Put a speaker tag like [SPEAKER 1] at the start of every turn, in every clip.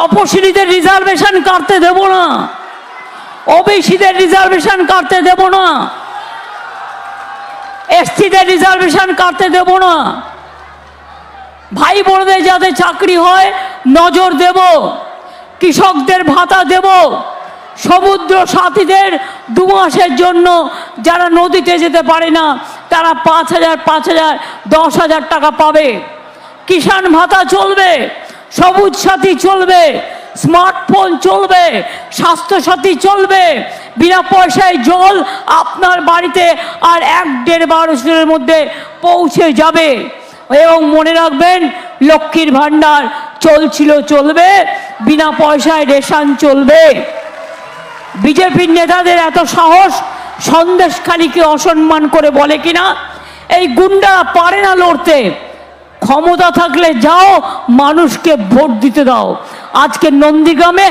[SPEAKER 1] তপশিলীদের reservation কাটতে দেব না, ওবিসিদের reservation কাটতে দেব না, এসটিদের রিজার্ভেশন কাটতে দেব না। ভাই বোনদের যাতে চাকরি হয় নজর দেব, কৃষকদের ভাতা দেব, সমুদ্র সাথীদের 2 মাসের জন্য যারা নদীতে যেতে পারে না তারা 5,000, 5,000, 10,000 টাকা পাবে। কিষাণ ভাতা চলবে, সবুজ সাথী চলবে, স্মার্টফোন চলবে, স্বাস্থ্যসাথী চলবে, বিনা পয়সায় জল আপনার বাড়িতে আর 1-1.5 বছরের মধ্যে পৌঁছে যাবে। এবং মনে রাখবেন, লক্ষ্মীর ভাণ্ডার চলছিল, চলবে, বিনা পয়সায় রেশন চলবে। বিজেপির নেতাদের এত সাহস সন্দেশখালীকে অসম্মান করে বলে কিনা, এই গুন্ডা পারে না লড়তে, ক্ষমতা থাকলে যাও মানুষকে ভোট দিতে দাও। আজকে নন্দীগ্রামে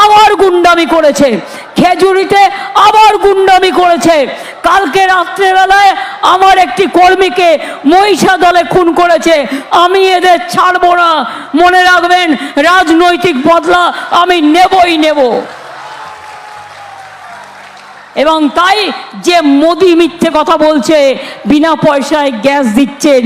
[SPEAKER 1] আবার গুন্ডামি করেছে, খেজুরিতে আবার গুন্ডামি করেছে, কালকে রাত্রেবেলায় আমার একটি কর্মীকে মহিষা দলে খুন করেছে। আমি এদের ছাড়বো না, মনে রাখবেন রাজনৈতিক বদলা আমি নেবই নেব। এবং তাই যে মোদি মিথ্যে কথা বলছে, বিনা পয়সায় গ্যাস দিচ্ছেন,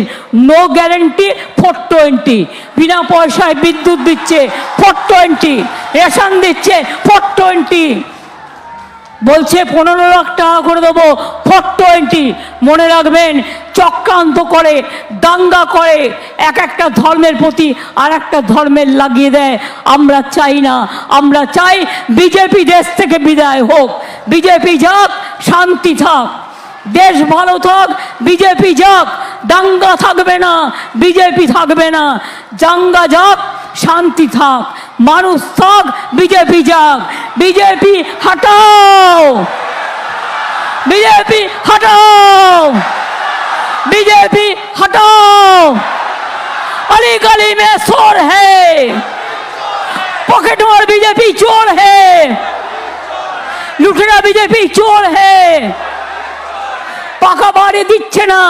[SPEAKER 1] নো গ্যারেন্টি 420, বিনা পয়সায় বিদ্যুৎ দিচ্ছে 420, রেশন দিচ্ছে 420, বলছে 15 লাখ টাকা করে দেবো 420। মনে রাখবেন চক্রান্ত করে, দাঙ্গা করে, একটা ধর্মের প্রতি আর একটা ধর্মের লাগিয়ে দেয়। আমরা চাই না, আমরা চাই বিজেপি দেশ থেকে বিদায় হোক, বিজেপি যাক, শান্তি থাক, দেশ ভালো থাক, বিজেপি যাক, দাঙ্গা থাকবে না, বিজেপি থাকবে না, দাঙ্গা যাক, শান্তি থাক, মানুষ থাক, বিজেপি যাক। বিজেপি হটাও, বিজেপি হটাও, बीजेपी हटाओ, अली गली में शोर है, पॉकेट मार बीजेपी चोर है, लुटेरा बीजेपी चोर है, পাকা বাড়ি দিচ্ছে না,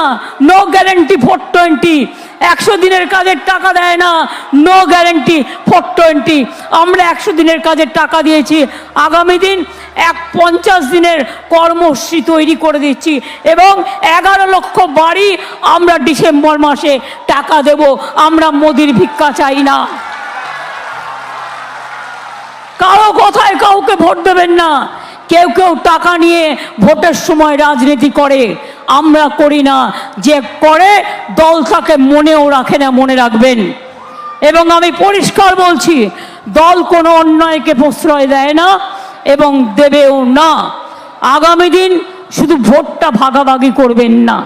[SPEAKER 1] নো গ্যারেন্টি 420, 100 দিনের কাজের টাকা দেয় না, নো গ্যারেন্টি 420। আমরা 100 দিনের কাজের টাকা দিয়েছি, আগামী দিন 50 দিনের কর্মসূচি তৈরি করে দিচ্ছি এবং 11 লক্ষ বাড়ি আমরা ডিসেম্বর মাসে টাকা দেব। আমরা মোদির ভিক্ষা চাই না, কারো কথায় কাউকে ভোট দেবেন না। কেউ কেউ টাকা নিয়ে ভোটের সময় রাজনীতি করে, আমরা করি না। যে করে দল তাকে মনেও রাখে না, মনে রাখবেন। এবং আমি পরিষ্কার বলছি, দল কোনো অন্যায়কে প্রশ্রয় দেয় না এবং দেবেও না। আগামী দিন শুধু ভোটটা ভাগাভাগি করবেন না,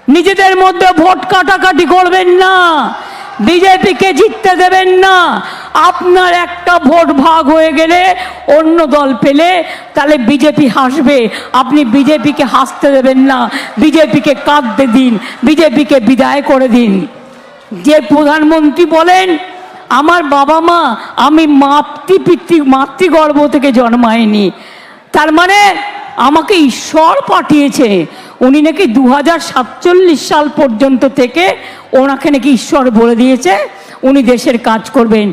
[SPEAKER 1] নিজেদের মধ্যে ভোট কাটাকাটি করবেন না, বিজেপিকে জিততে দেবেন না। আপনার একটা ভোট ভাগ হয়ে গেলে অন্য দল পেলে তাহলে বিজেপি হাসবে, আপনি বিজেপিকে হাসতে দেবেন না, বিজেপিকে কাঁদতে দিন, বিজেপিকে বিদায় করে দিন। যে প্রধানমন্ত্রী বলেন আমার বাবা মা, আমি মাতৃগর্ভ থেকে জন্মায়নি, তার মানে আমাকে ঈশ্বর পাঠিয়েছে। উনি নাকি 2047 সাল পর্যন্ত থেকে ওনাকে নাকি ঈশ্বর বলে দিয়েছে উনি দেশের কাজ করবেন।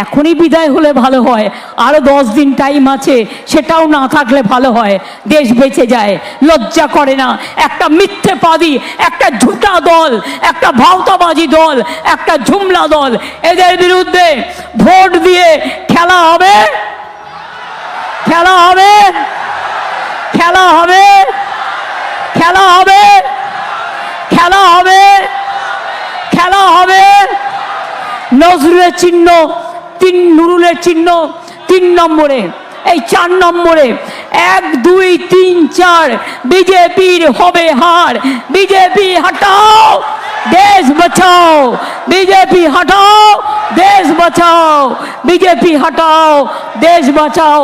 [SPEAKER 1] এখনই বিদায় হলে ভালো হয়, আরো 10 দিন টাইম আছে, সেটাও না থাকলে ভালো হয়, দেশ বেঁচে যায়। লজ্জা করে না? একটা মিথ্যেবাদী, একটা ঝুটা দল, একটা ভাওতাবাজি দল, একটা ঝুমলা দল, এদের বিরুদ্ধে ভোট দিয়ে খেলা হবে, খেলা হবে, খেলা হবে, খেলা হবে, খেলা হবে, খেলা হবে। নজরুলের চিহ্ন 3, নুরুলের চিহ্ন 3 নম্বরে, এই 4 নম্বরে 1, 2, 3, 4 বিজেপির হবে হার। বিজেপি হটাও, দেশ বাঁচাও, বিজেপি হটাও, দেশ বাঁচাও, বিজেপি হটাও, দেশ বাঁচাও।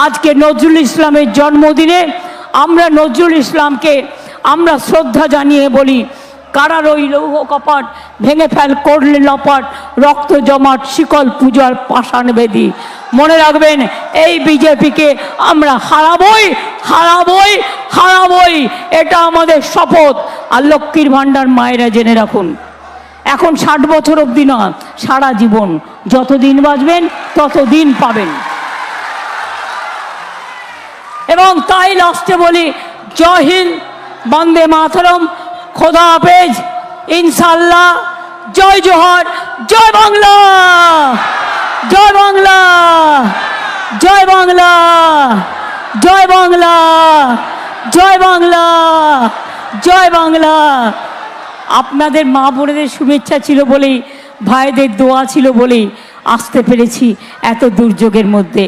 [SPEAKER 1] আজকে নজরুল ইসলামের জন্মদিনে আমরা নজরুল ইসলামকে আমরা শ্রদ্ধা জানিয়ে বলি, কারার ওই লৌহ কপাট ভেঙে ফেল করলে লপাট, রক্ত জমাট শিকল পূজার পাষাণ বেদি। মনে রাখবেন, এই বিজেপিকে আমরা হারাবই, হারাবই, হারাবই, এটা আমাদের শপথ। আর লক্ষ্মীর ভাণ্ডার মায়েরা জেনে রাখুন, এখন 60 বছর অবধি না, সারা জীবন যতদিন বাঁচবেন ততদিন পাবেন। এবং তাই লাস্টে বলি, জয় হিন্দ, বন্দে মাতরম, খোদা হাফেজ, ইনশাল্লাহ, জয় জোহর, জয় বাংলা, জয় বাংলা, জয় বাংলা, জয় বাংলা, জয় বাংলা, জয় বাংলা। আপনাদের মা বোনেদের শুভেচ্ছা ছিল বলেই, ভাইদের দোয়া ছিল বলেই আসতে পেরেছি এত দুর্যোগের মধ্যে।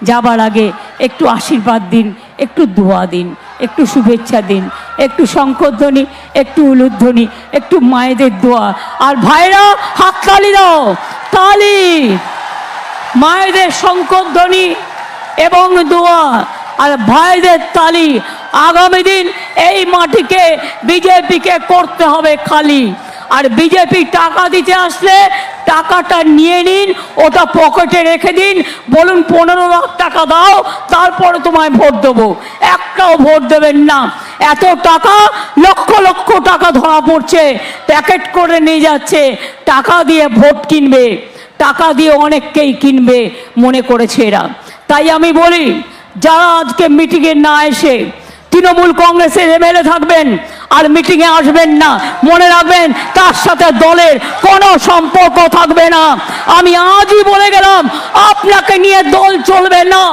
[SPEAKER 1] যাবার আগে একটু আশীর্বাদ দিন, একটু দোয়া দিন, একটু শুভেচ্ছা দিন, একটু শঙ্খধ্বনি, একটু উলুধ্বনি, একটু মায়েদের দোয়া। আর ভাইরা হাততালি দাও, তালি, মায়েদের শঙ্খধ্বনি এবং দোয়া আর ভাইদের তালি। আগামী দিন এই মাটিকে বিজেপিকে করতে হবে খালি। আর বিজেপি টাকা দিতে আসলে টাকাটা নিয়ে নিন, ওটা পকেটে রেখে দিন, বলুন 15 লাখ টাকা দাও, তারপরে তোমায় ভোট দেবো। একটাও ভোট দেবেন না। এত টাকা, লক্ষ লক্ষ টাকা ধরা পড়ছে, প্যাকেট করে নিয়ে যাচ্ছে, টাকা দিয়ে ভোট কিনবে, টাকা দিয়ে অনেককেই কিনবে মনে করেছে এরা। তাই আমি বলি, যারা আজকে মিটিংয়ে না এসে তৃণমূল কংগ্রেসের এমএলএ থাকবেন আর মিটিংয়ে আসবেন না, মনে রাখবেন তার সাথে দলের কোনো সম্পর্ক থাকবে না। আমি আজই বলে গেলাম, আপনাকে নিয়ে দল চলবে না।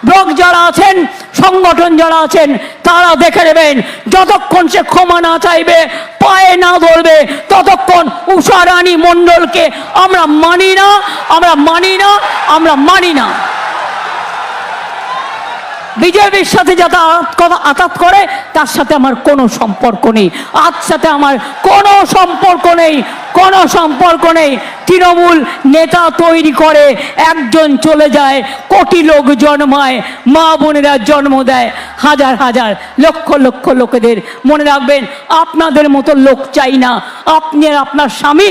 [SPEAKER 1] ব্লক যারা আছেন, সংগঠন যারা আছেন, তারা দেখে নেবেন, যতক্ষণ সে ক্ষমা না চাইবে, পায়ে না ধরবে, ততক্ষণ উষা রানী মণ্ডলকে আমরা মানি না, আমরা মানি না, আমরা মানি না। বিজেপির সাথে যারা আঘাত করে তার সাথে আমার কোনো সম্পর্ক নেই, আজ সাথে আমার কোনো সম্পর্ক নেই, কোনো সম্পর্ক নেই। তৃণমূল নেতা তৈরি করে, একজন চলে যায়, কোটি লোক জন্মায়, মা বোনেরা জন্ম দেয় হাজার হাজার লক্ষ লক্ষ লোকেদের। মনে রাখবেন, আপনাদের মতো লোক চাই না। আপনি আর আপনার স্বামী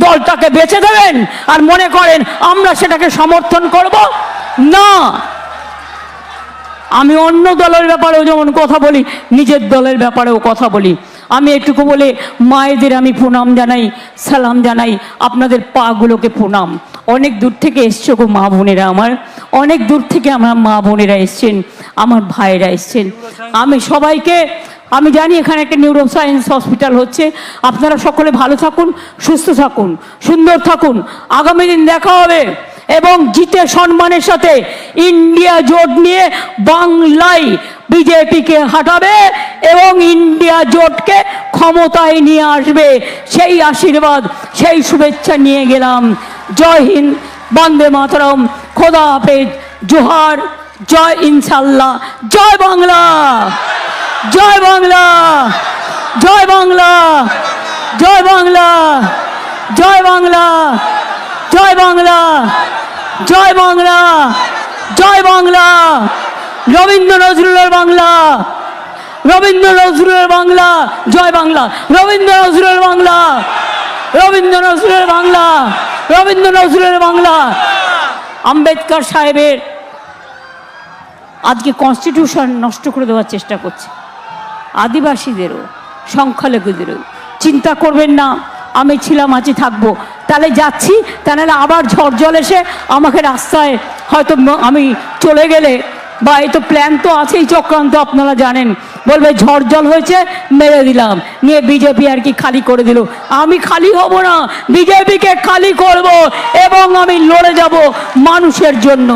[SPEAKER 1] দলটাকে বেছে দেবেন আর মনে করেন আমরা সেটাকে সমর্থন করব না। আমি অন্য দলের ব্যাপারেও যেমন কথা বলি, নিজের দলের ব্যাপারেও কথা বলি। আমি এটুকু বলে মায়েদের আমি প্রণাম জানাই, সালাম জানাই, আপনাদের পাগুলোকে প্রণাম। অনেক দূর থেকে এসছো গো মা বোনেরা আমার, অনেক দূর থেকে আমার মা বোনেরা এসছেন, আমার ভাইয়েরা এসছেন। আমি সবাইকে, আমি জানি এখানে একটা নিউরো সায়েন্স হসপিটাল হচ্ছে, আপনারা সকলে ভালো থাকুন, সুস্থ থাকুন, সুন্দর থাকুন। আগামী দিন দেখা হবে এবং জিতে সম্মানের সাথে ইন্ডিয়া জোট নিয়ে বাংলায় বিজেপিকে হাঁটাবে এবং ইন্ডিয়া জোটকে ক্ষমতায় নিয়ে আসবে। সেই আশীর্বাদ, সেই শুভেচ্ছা নিয়ে গেলাম। জয় হিন্দ, বন্দে মাতরম, খোদা হাফেজ, জোহার, জয় ইনশাল্লাহ, জয় বাংলা, জয় বাংলা, জয় বাংলা, জয় বাংলা, জয় বাংলা, জয় বাংলা, জয় বাংলা, জয় বাংলা। রবীন্দ্র নজরুলের বাংলা, রবীন্দ্র নজরুলের বাংলা, জয় বাংলা, রবীন্দ্র নজরুলের বাংলা, রবীন্দ্র নজরুলের বাংলা, রবীন্দ্র নজরুলের বাংলা। আম্বেদকর সাহেবের আজকে কনস্টিটিউশন নষ্ট করে দেওয়ার চেষ্টা করছে, আদিবাসীদেরও, সংখ্যালঘুদেরও। চিন্তা করবেন না, আমি ছিলাম, আছি, থাকবো। তাহলে যাচ্ছি, তাহলে আবার ঝড় জল এসে আমাকে রাস্তায় হয়তো আমি চলে গেলে, বা এই তো প্ল্যান তো আছেই, চক্রান্ত আপনারা জানেন, বলবে ঝড় জল হয়েছে মেরে দিলাম, নিয়ে বিজেপি আর কি খালি করে দিল। আমি খালি হব না, বিজেপিকে খালি করব এবং আমি লড়ে যাব মানুষের জন্য।